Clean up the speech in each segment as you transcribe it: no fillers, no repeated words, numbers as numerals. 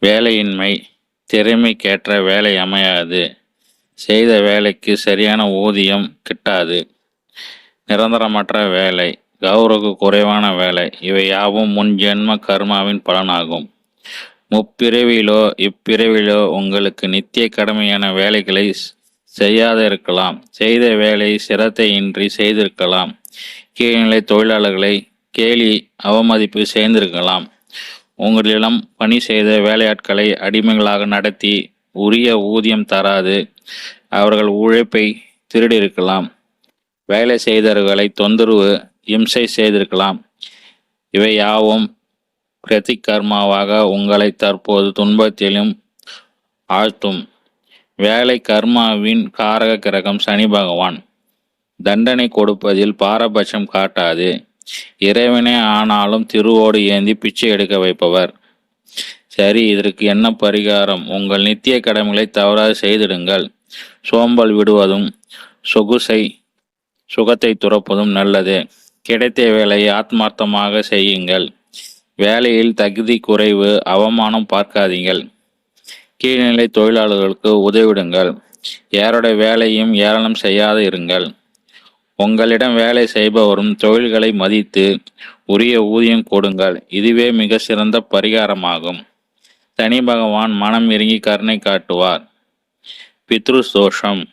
வேலையின்மை, திறமைக்கேற்ற வேலை அமையாது, செய்த வேலைக்கு சரியான ஊதியம் கிட்டாது, நிரந்தரமற்ற வேலை, கௌரவ குறைவான வேலை, இவை யாவும் முன் ஜென்ம கர்மாவின் பலனாகும். முப்பிறவியிலோ இப்பிறவியிலோ உங்களுக்கு நித்திய கடமையான வேலைகளை செய்யாத இருக்கலாம். செய்த வேலை சிரத்தையின்றி செய்திருக்கலாம். கீழ்நிலை தொழிலாளர்களை கேலி அவமதிப்பு செய்திருக்கலாம். உங்களிடம் பணி செய்த வேலையாட்களை அடிமைகளாக நடத்தி உரிய ஊதியம் தராது அவர்கள் உழைப்பை திருடியிருக்கலாம். வேலை செய்தவர்களை தொந்தரவு இம்சை செய்திருக்கலாம். இவை யாவும் பிரதி கர்மாவாக உங்களை தற்போது துன்பத்திலும் ஆழ்த்தும். வேலை கர்மாவின் காரக கிரகம் சனி பகவான். தண்டனை கொடுப்பதில் பாரபட்சம் காட்டாது. இறைவனே ஆனாலும் திருவோடு ஏந்தி பிச்சை எடுக்க வைப்பவர். சரி, இதற்கு என்ன பரிகாரம்? உங்கள் நித்திய கடமைகளை தவறாது செய்திடுங்கள். சோம்பல் விடுவதும் சுகத்தை துறப்பதும் நல்லது. கிடைத்த வேலையை ஆத்மார்த்தமாக செய்யுங்கள். வேலையில் தகுதி குறைவு அவமானம் பார்க்காதீங்கள். கீழ்நிலை தொழிலாளர்களுக்கு உதவிடுங்கள். யாருடைய வேலையும் ஏளனம் செய்யாத இருங்கள். உங்களிடம் வேலை செய்பவரும் தொழில்களை மதித்து உரிய ஊதியம் கொடுங்கள். இதுவே மிக சிறந்த பரிகாரமாகும். சனி பகவான் மனம் இறங்கி கருணை காட்டுவார். பித்ரு தோஷம்.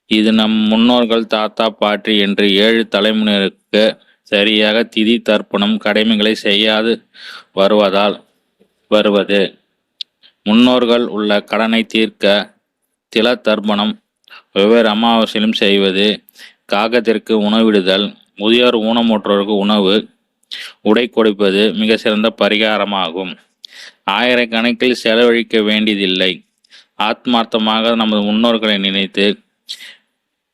இது நம் முன்னோர்கள் தாத்தா பாட்டி என்று 7 தலைமுறைக்கு சரியாக திதி தர்ப்பணம் கடமைகளை செய்யாது வருவது. முன்னோர்கள் உள்ள கடனை தீர்க்க தில தர்ப்பணம் வெவ்வேறு அமாவாசையிலும் செய்வது, காகத்திற்கு உணவிடுதல், முதியோர் ஊனமுற்றோருக்கு உணவு உடை கொடுப்பது மிக சிறந்த பரிகாரமாகும். ஆயிரக்கணக்கில் செலவழிக்க வேண்டியதில்லை. ஆத்மார்த்தமாக நமது முன்னோர்களை நினைத்து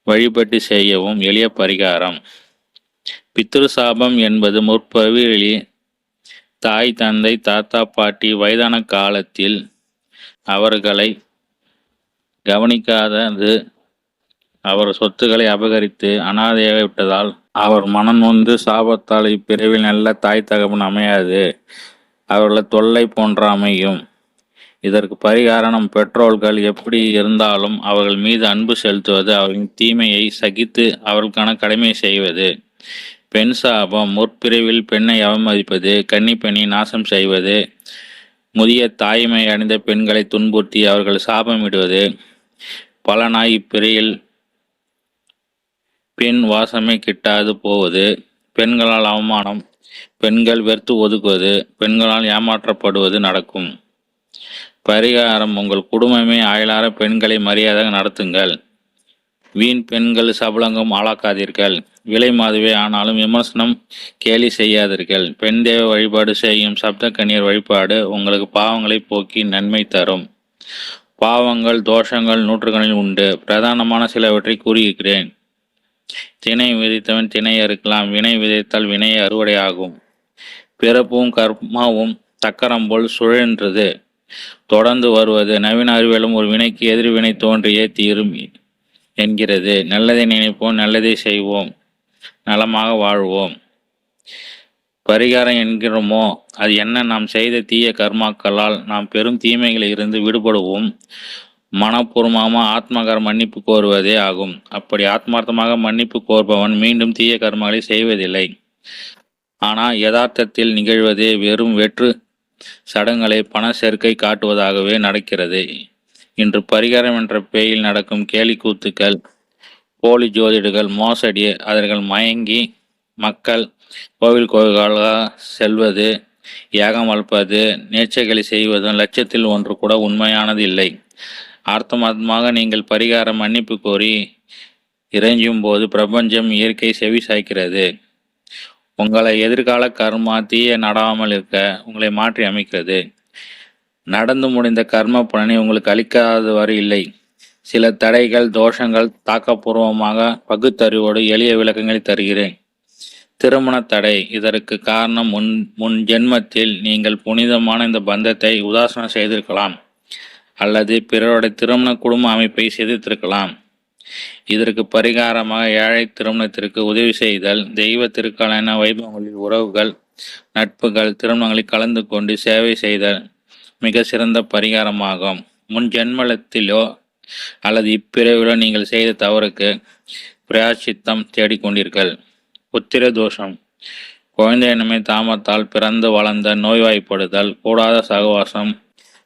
வழிபட்டு செய்யவும் எளிய பரிகாரம். பித்ரு சாபம் என்பது முற்பிறவியில் தாய் தந்தை தாத்தா பாட்டி வயதான காலத்தில் அவர்களை கவனிக்காதது, அவர் சொத்துக்களை அபகரித்து அனாதையாக விட்டதால் அவர் மனம் நொந்து சாபத்தால் இப்பிறவில் நல்ல தாய் தகப்பன் அமையாது, அவர்களை தொல்லை போன்ற அமையும். இதற்கு பரிகாரம் நம் பெற்றோர்கள் எப்படி இருந்தாலும் அவர்கள் மீது அன்பு செலுத்துவது, அவர்களின் தீமையை சகித்து அவர்களுக்கான கடமையை செய்வது. பெண் சாபம் முற்பிறவில் பெண்ணை அவமதிப்பது, கன்னி பெண்ணை நாசம் செய்வது, முதிய தாய்மை அடைந்த பெண்களை துன்புறுத்தி அவர்கள் சாபமிடுவது. பலனாய் இப்பிறையில் பெண் வாசமே கிட்டாது போவது, பெண்களால் அவமானம், பெண்கள் வெறுத்து ஒதுக்குவது, பெண்களால் ஏமாற்றப்படுவது நடக்கும். பரிகாரம்: உங்கள் குடும்பமே ஆயுளார பெண்களை மரியாதையாக நடத்துங்கள். வீண் பெண்கள் சபலங்கம் ஆளாக்காதீர்கள். விலை மாதுவே ஆனாலும் விமர்சனம் கேலி செய்யாதீர்கள். பெண் தேவ வழிபாடு செய்யும் சப்த கன்னியர் வழிபாடு உங்களுக்கு பாவங்களை போக்கி நன்மை தரும். பாவங்கள் தோஷங்கள் நூற்றுக்கணக்கில் உண்டு. பிரதானமான சிலவற்றை கூறியிருக்கிறேன். திணை விதைத்தவன் திணை அறுக்கலாம். வினை விதைத்தால் வினையை அறுவடையாகும். பிறப்பும் கர்மாவும் சக்கரம் போல் சுழன்றது தொடர்ந்து வருவது. நவீன அறிவியலும் ஒரு வினைக்கு எதிர்வினை தோன்றியே தீரும் என்கிறது. நல்லதை நினைப்போம், நல்லதை செய்வோம், நலமாக வாழ்வோம். பரிகாரம் என்கிறோமோ அது என்ன? நாம் செய்த தீய கர்மாக்களால் நாம் பெரும் தீமைகளில் இருந்து விடுபடுவோம். மனப்பூர்வமாக ஆத்மகர மன்னிப்பு கோருவதே ஆகும். அப்படி ஆத்மார்த்தமாக மன்னிப்பு கோருபவன் மீண்டும் தீய கர்மங்களை செய்வதில்லை. ஆனால் யதார்த்தத்தில் நிகழ்வதே வெறும் வெற்று சடங்களை பண சேர்க்கை காட்டுவதாகவே நடக்கிறது. இன்று பரிகாரம் என்ற பெயரில் நடக்கும் கேலி கூத்துக்கள், போலி ஜோதிடர்கள், மோசடி, அவர்கள் மயங்கி மக்கள் கோவில்களாக செல்வது, யாகம் வளர்ப்பது, நேர்ச்சைகளை செய்வதும் லட்சத்தில் ஒன்று கூட உண்மையானது இல்லை. ஆர்த்தமாத்மாக நீங்கள் பரிகாரம் மன்னிப்பு கோரி இறைஞ்சும் போது பிரபஞ்சம் இயற்கை செவி சாய்க்கிறது. உங்களை எதிர்கால கர்மா தீய நடாமல் இருக்க உங்களை மாற்றி அமைக்கிறது. நடந்து முடிந்த கர்ம பலனை உங்களுக்கு அளிக்காதவாறு இல்லை. சில தடைகள் தோஷங்கள் தாக்கப்பூர்வமாக பகுத்தறிவோடு எளிய விளக்கங்களை தருகிறேன். திருமண தடை. இதற்கு காரணம் முன் ஜென்மத்தில் நீங்கள் புனிதமான இந்த பந்தத்தை உதாசனம் செய்திருக்கலாம், அல்லது பிறருடைய திருமண குடும்ப அமைப்பை சிதைத்திருக்கலாம். இதற்கு பரிகாரமாக ஏழை திருமணத்திற்கு உதவி செய்தல், தெய்வ திருக்கலான வைபவங்களில் உறவுகள் நட்புகள் திருமணங்களில் கலந்து கொண்டு சேவை செய்தல், மிக சிறந்த பரிகாரமாகும். முன் ஜென்மத்திலோ அல்லது இப்பிறவிலோ நீங்கள் செய்த தவறுக்கு பிராயச்சித்தம் தேடிக்கொண்டீர்கள். புத்திர தோஷம். குழந்தையினமே தாமத்தால் பிறந்து வளர்ந்த நோய்வாய்ப்படுதல், கூடாத சகவாசம்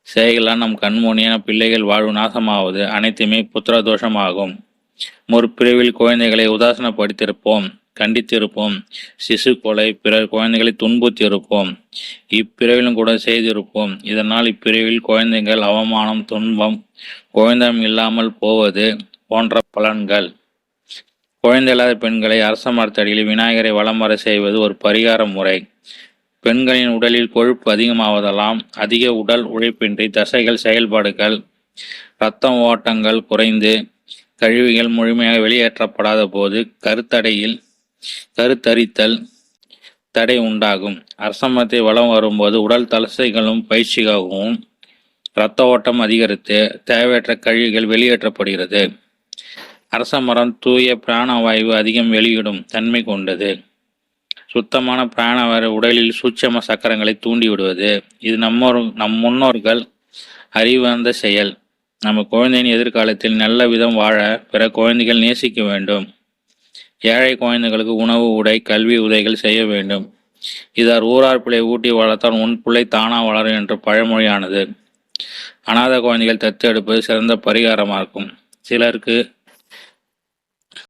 செய்களால் நம் கண்முனியான பிள்ளைகள் வாழ்வு நாசமாவது அனைத்துமே புத்திர தோஷமாகும். முற்பிரிவில் குழந்தைகளை உதாசனப்படுத்தியிருப்போம், கண்டித்திருப்போம், சிசு கொலை, பிறர் குழந்தைகளை துன்புறுத்தியிருப்போம், இப்பிரிவிலும் கூட செய்திருப்போம். இதனால் இப்பிரிவில் குழந்தைகள் அவமானம், துன்பம், குழந்தையும் இல்லாமல் போவது போன்ற பலன்கள். குழந்தை இல்லாத பெண்களை அரச மரத்தடியில் விநாயகரை வலம் வர செய்வது ஒரு பரிகார முறை. பெண்களின் உடலில் கொழுப்பு அதிகமாவதெல்லாம் அதிக உடல் உழைப்பின்றி தசைகள் செயல்பாடுகள், இரத்த ஓட்டங்கள் குறைந்து கழிவுகள் முழுமையாக வெளியேற்றப்படாத போது கருத்தரித்தல் தடை உண்டாகும். அரசமரத்தை வலம் வரும்போது உடல் தசைகளும் பயிற்சியாகவும் இரத்த ஓட்டம் அதிகரித்து தேவையற்ற கழிவுகள் வெளியேற்றப்படுகிறது. அரச மரம் தூய பிராணவாயு அதிகம் வெளியிடும் தன்மை கொண்டது. சுத்தமான பிராணவாயு உடலில் சூட்சம சக்கரங்களை தூண்டிவிடுவது. இது நம் முன்னோர்கள் அறிவார்ந்த செயல். நம்ம குழந்தையின் எதிர்காலத்தில் நல்ல விதம் வாழ பிற குழந்தைகள் நேசிக்க வேண்டும். ஏழை குழந்தைகளுக்கு உணவு, உடை, கல்வி உதவிகள் செய்ய வேண்டும். இதார் ஊரார் பிள்ளை ஊட்டி வளர்த்தால் உன் பிள்ளை தானா வளரும் என்ற பழமொழியானது. அநாத குழந்தைகள் தத்தெடுப்பது சிறந்த பரிகாரமாகும். சிலருக்கு